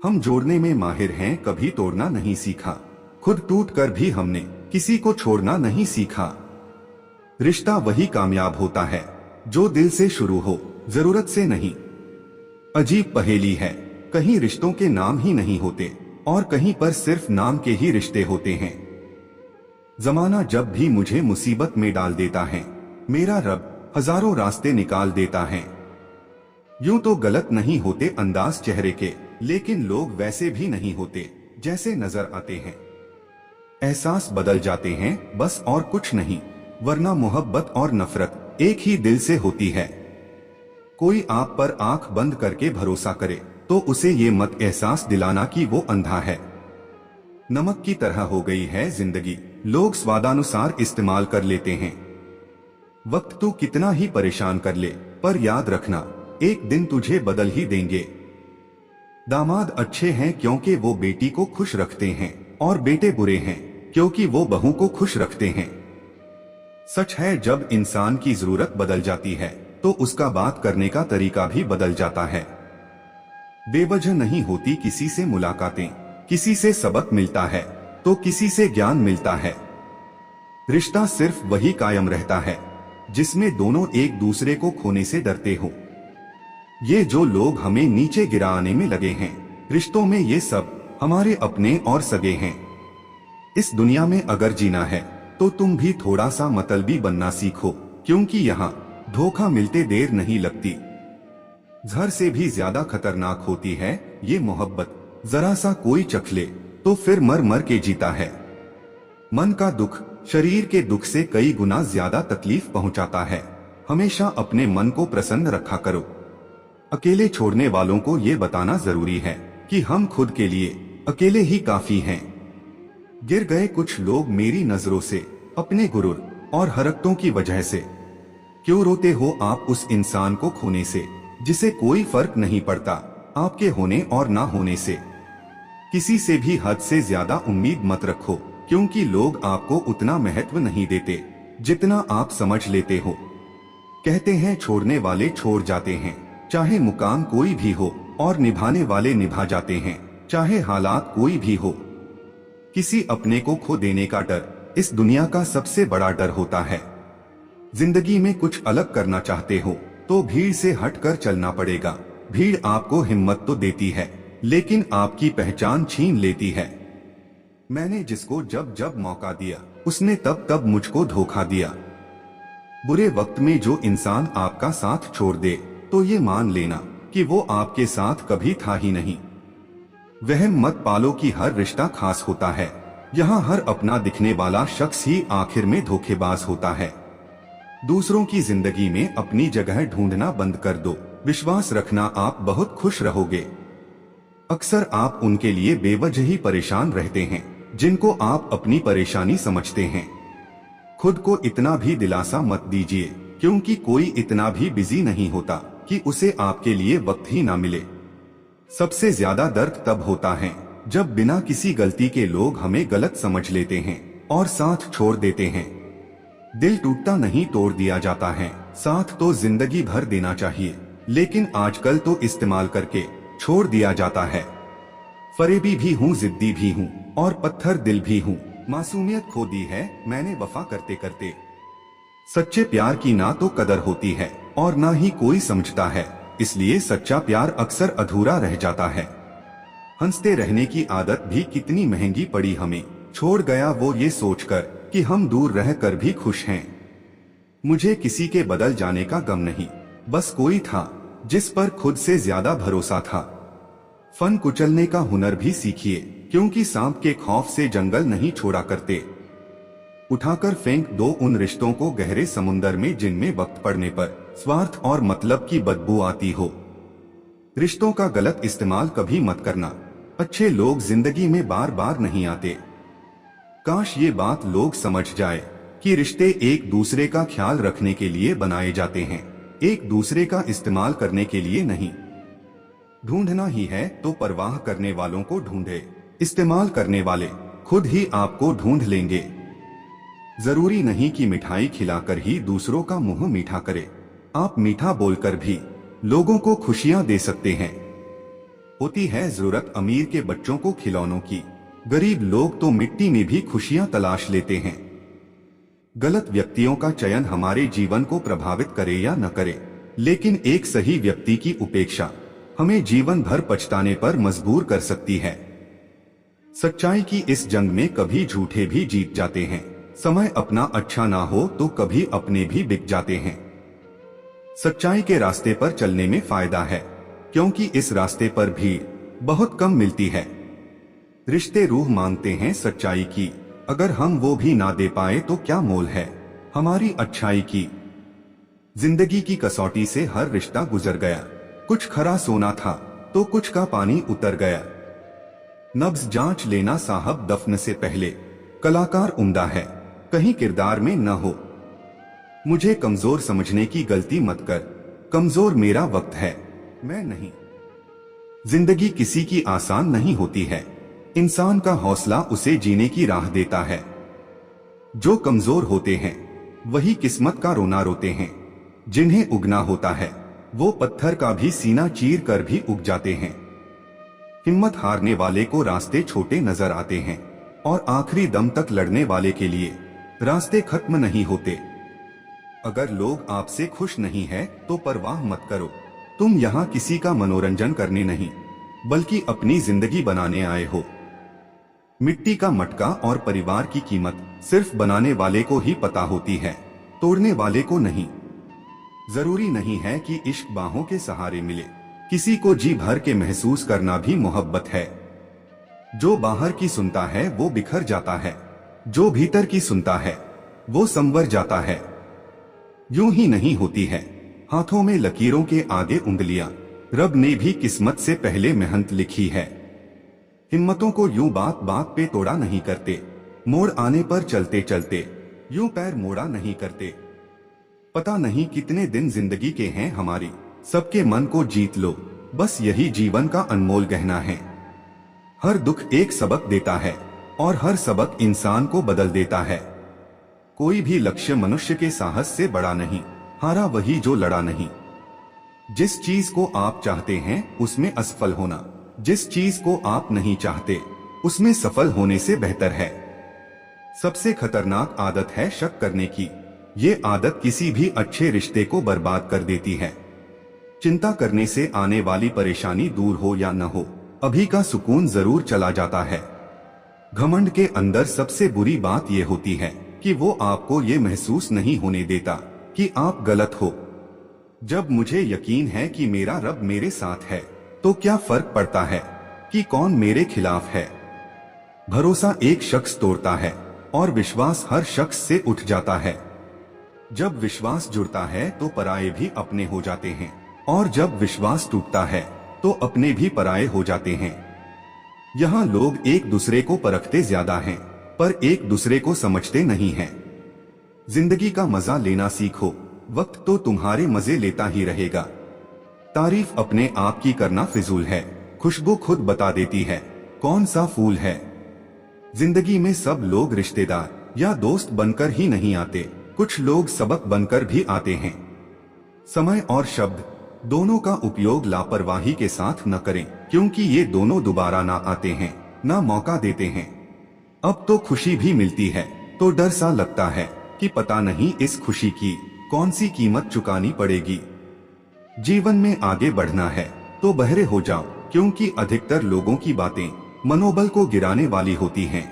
हम जोड़ने में माहिर हैं, कभी तोड़ना नहीं सीखा। खुद टूट कर भी हमने किसी को छोड़ना नहीं सीखा। रिश्ता वही कामयाब होता है जो दिल से शुरू हो, जरूरत से नहीं। अजीब पहेली है, कहीं रिश्तों के नाम ही नहीं होते और कहीं पर सिर्फ नाम के ही रिश्ते होते हैं। जमाना जब भी मुझे मुसीबत में डाल देता है, मेरा रब हजारों रास्ते निकाल देता है। यूं तो गलत नहीं होते अंदाज चेहरे के, लेकिन लोग वैसे भी नहीं होते जैसे नजर आते हैं। एहसास बदल जाते हैं बस, और कुछ नहीं, वरना मोहब्बत और नफरत एक ही दिल से होती है। कोई आप पर आंख बंद करके भरोसा करे तो उसे ये मत एहसास दिलाना कि वो अंधा है। नमक की तरह हो गई है जिंदगी, लोग स्वादानुसार इस्तेमाल कर लेते हैं। वक्त तू कितना ही परेशान कर ले, पर याद रखना एक दिन तुझे बदल ही देंगे। दामाद अच्छे हैं क्योंकि वो बेटी को खुश रखते हैं, और बेटे बुरे हैं क्योंकि वो बहू को खुश रखते हैं। सच है, जब इंसान की जरूरत बदल जाती है तो उसका बात करने का तरीका भी बदल जाता है। बेवजह नहीं होती किसी से मुलाकातें, किसी से सबक मिलता है तो किसी से ज्ञान मिलता है। रिश्ता सिर्फ वही कायम रहता है जिसमें दोनों एक दूसरे को खोने से डरते हो। ये जो लोग हमें नीचे गिराने में लगे हैं, रिश्तों में ये सब हमारे अपने और सगे हैं। इस दुनिया में अगर जीना है तो तुम भी थोड़ा सा मतलबी बनना सीखो, क्योंकि यहाँ धोखा मिलते देर नहीं लगती। जहर से भी ज्यादा खतरनाक होती है ये मोहब्बत, जरा सा कोई चख ले तो फिर मर मर के जीता है। मन का दुख शरीर के दुख से कई गुना ज्यादा तकलीफ पहुंचाता है। हमेशा अपने मन को प्रसन्न रखा करो। अकेले छोड़ने वालों को ये बताना जरूरी है कि हम खुद के लिए अकेले ही काफी हैं। गिर गए कुछ लोग मेरी नजरों से, अपने गुरूर और हरकतों की वजह से। क्यों रोते हो आप उस इंसान को खोने से, जिसे कोई फर्क नहीं पड़ता आपके होने और ना होने से। किसी से भी हद से ज्यादा उम्मीद मत रखो, क्योंकि लोग आपको उतना महत्व नहीं देते जितना आप समझ लेते हो। कहते हैं छोड़ने वाले छोड़ जाते हैं, चाहे मुकाम कोई भी हो, और निभाने वाले निभा जाते हैं, चाहे हालात कोई भी हो। किसी अपने को खो देने का डर इस दुनिया का सबसे बड़ा डर होता है। जिंदगी में कुछ अलग करना चाहते हो तो भीड़ से हटकर चलना पड़ेगा। भीड़ आपको हिम्मत तो देती है, लेकिन आपकी पहचान छीन लेती है। मैंने जिसको जब जब मौका दिया, उसने तब तब मुझको धोखा दिया। बुरे वक्त में जो इंसान आपका साथ छोड़ दे, तो ये मान लेना कि वो आपके साथ कभी था ही नहीं। वहम मत पालो कि हर रिश्ता खास होता है। यहाँ हर अपना दिखने वाला शख्स ही आखिर में धोखेबाज होता है। दूसरों की जिंदगी में अपनी जगह ढूंढना बंद कर दो। विश्वास रखना आप बहुत खुश रहोगे। अक्सर आप उनके लिए बेवजह ही परेशान रहते हैं जिनको आप अपनी परेशानी समझते हैं। खुद को इतना भी दिलासा मत दीजिए, क्योंकि कोई इतना भी बिजी नहीं होता कि उसे आपके लिए वक्त ही ना मिले। सबसे ज्यादा दर्द तब होता है जब बिना किसी गलती के लोग हमें गलत समझ लेते हैं और साथ छोड़ देते हैं। दिल टूटता नहीं, तोड़ दिया जाता है। साथ तो जिंदगी भर देना चाहिए, लेकिन आजकल तो इस्तेमाल करके छोड़ दिया जाता है। फरेबी भी हूँ, जिद्दी भी हूँ, और पत्थर दिल भी हूँ। मासूमियत खो दी है मैंने वफा करते करते। सच्चे प्यार की ना तो कदर होती है और ना ही कोई समझता है, इसलिए सच्चा प्यार अक्सर अधूरा रह जाता है। हंसते रहने की आदत भी कितनी महंगी पड़ी हमें। छोड़ गया वो ये सोचकर कि हम दूर रहकर भी खुश हैं। मुझे किसी के बदल जाने का गम नहीं, बस कोई था जिस पर खुद से ज्यादा भरोसा था। फन कुचलने का हुनर भी सीखिए, क्योंकि सांप के खौफ से जंगल नहीं छोड़ा करते। उठाकर फेंक दो उन रिश्तों को गहरे समुंदर में जिनमें वक्त पड़ने पर स्वार्थ और मतलब की बदबू आती हो। रिश्तों का गलत इस्तेमाल कभी मत करना। अच्छे लोग जिंदगी में बार बार नहीं आते। काश ये बात लोग समझ जाए कि रिश्ते एक दूसरे का ख्याल रखने के लिए बनाए जाते हैं, एक दूसरे का इस्तेमाल करने के लिए नहीं। ढूंढना ही है तो परवाह करने वालों को ढूंढे, इस्तेमाल करने वाले खुद ही आपको ढूंढ लेंगे। जरूरी नहीं कि मिठाई खिलाकर ही दूसरों का मुंह मीठा करे। आप मीठा बोलकर भी लोगों को खुशियां दे सकते हैं। होती है जरूरत अमीर के बच्चों को खिलौनों की, गरीब लोग तो मिट्टी में भी खुशियां तलाश लेते हैं। गलत व्यक्तियों का चयन हमारे जीवन को प्रभावित करे या न करे, लेकिन एक सही व्यक्ति की उपेक्षा हमें जीवन भर पछताने पर मजबूर कर सकती है। सच्चाई की इस जंग में कभी झूठे भी जीत जाते हैं। समय अपना अच्छा ना हो तो कभी अपने भी बिक जाते हैं। सच्चाई के रास्ते पर चलने में फायदा है, क्योंकि इस रास्ते पर भीड़ बहुत कम मिलती है। रिश्ते रूह मांगते हैं सच्चाई की, अगर हम वो भी ना दे पाए तो क्या मोल है हमारी अच्छाई की। जिंदगी की कसौटी से हर रिश्ता गुजर गया, कुछ खरा सोना था तो कुछ का पानी उतर गया। नब्ज जांच लेना साहब दफन से पहले, कलाकार उम्दा है कहीं किरदार में न हो। मुझे कमजोर समझने की गलती मत कर, कमजोर मेरा वक्त है मैं नहीं। जिंदगी किसी की आसान नहीं होती है, इंसान का हौसला उसे जीने की राह देता है। जो कमजोर होते हैं वही किस्मत का रोना रोते हैं, जिन्हें उगना होता है वो पत्थर का भी सीना चीर कर भी उग जाते हैं। हिम्मत हारने वाले को रास्ते छोटे नजर आते हैं, और आखिरी दम तक लड़ने वाले के लिए रास्ते खत्म नहीं होते। अगर लोग आपसे खुश नहीं है तो परवाह मत करो, तुम यहाँ किसी का मनोरंजन करने नहीं बल्कि अपनी जिंदगी बनाने आए हो। मिट्टी का मटका और परिवार की कीमत सिर्फ बनाने वाले को ही पता होती है, तोड़ने वाले को नहीं। जरूरी नहीं है कि इश्क बाहों के सहारे मिले, किसी को जी भर के महसूस करना भी मोहब्बत है। जो बाहर की सुनता है वो बिखर जाता है, जो भीतर की सुनता है वो संवर जाता है। यूं ही नहीं होती है हाथों में लकीरों के आगे उंगलियां, रब ने भी किस्मत से पहले मेहनत लिखी है। हिम्मतों को यूं बात बात पे तोड़ा नहीं करते, मोड़ आने पर चलते चलते यूं पैर मोड़ा नहीं करते। पता नहीं कितने दिन जिंदगी के हैं हमारी, सबके मन को जीत लो, बस यही जीवन का अनमोल गहना है। हर दुख एक सबक देता है और हर सबक इंसान को बदल देता है। कोई भी लक्ष्य मनुष्य के साहस से बड़ा नहीं, हारा वही जो लड़ा नहीं। जिस चीज को आप चाहते हैं उसमें असफल होना, जिस चीज को आप नहीं चाहते उसमें सफल होने से बेहतर है। सबसे खतरनाक आदत है शक करने की, ये आदत किसी भी अच्छे रिश्ते को बर्बाद कर देती है। चिंता करने से आने वाली परेशानी दूर हो या न हो, अभी का सुकून जरूर चला जाता है। घमंड के अंदर सबसे बुरी बात यह होती है कि वो आपको ये महसूस नहीं होने देता कि आप गलत हो। जब मुझे यकीन है कि मेरा रब मेरे साथ है तो क्या फर्क पड़ता है कि कौन मेरे खिलाफ है। भरोसा एक शख्स तोड़ता है और विश्वास हर शख्स से उठ जाता है। जब विश्वास जुड़ता है तो पराये भी अपने हो जाते हैं, और जब विश्वास टूटता है तो अपने भी पराये हो जाते हैं। यहाँ लोग एक दूसरे को परखते ज्यादा हैं, पर एक दूसरे को समझते नहीं हैं। जिंदगी का मजा लेना सीखो, वक्त तो तुम्हारे मजे लेता ही रहेगा। तारीफ अपने आप की करना फिजूल है, खुशबू खुद बता देती है कौन सा फूल है। जिंदगी में सब लोग रिश्तेदार या दोस्त बनकर ही नहीं आते, कुछ लोग सबक बनकर भी आते हैं। समय और शब्द दोनों का उपयोग लापरवाही के साथ न करें, क्योंकि ये दोनों दोबारा ना आते हैं, ना मौका देते हैं। अब तो खुशी भी मिलती है तो डर सा लगता है कि पता नहीं इस खुशी की कौन सी कीमत चुकानी पड़ेगी। जीवन में आगे बढ़ना है तो बहरे हो जाओ, क्योंकि अधिकतर लोगों की बातें मनोबल को गिराने वाली होती हैं।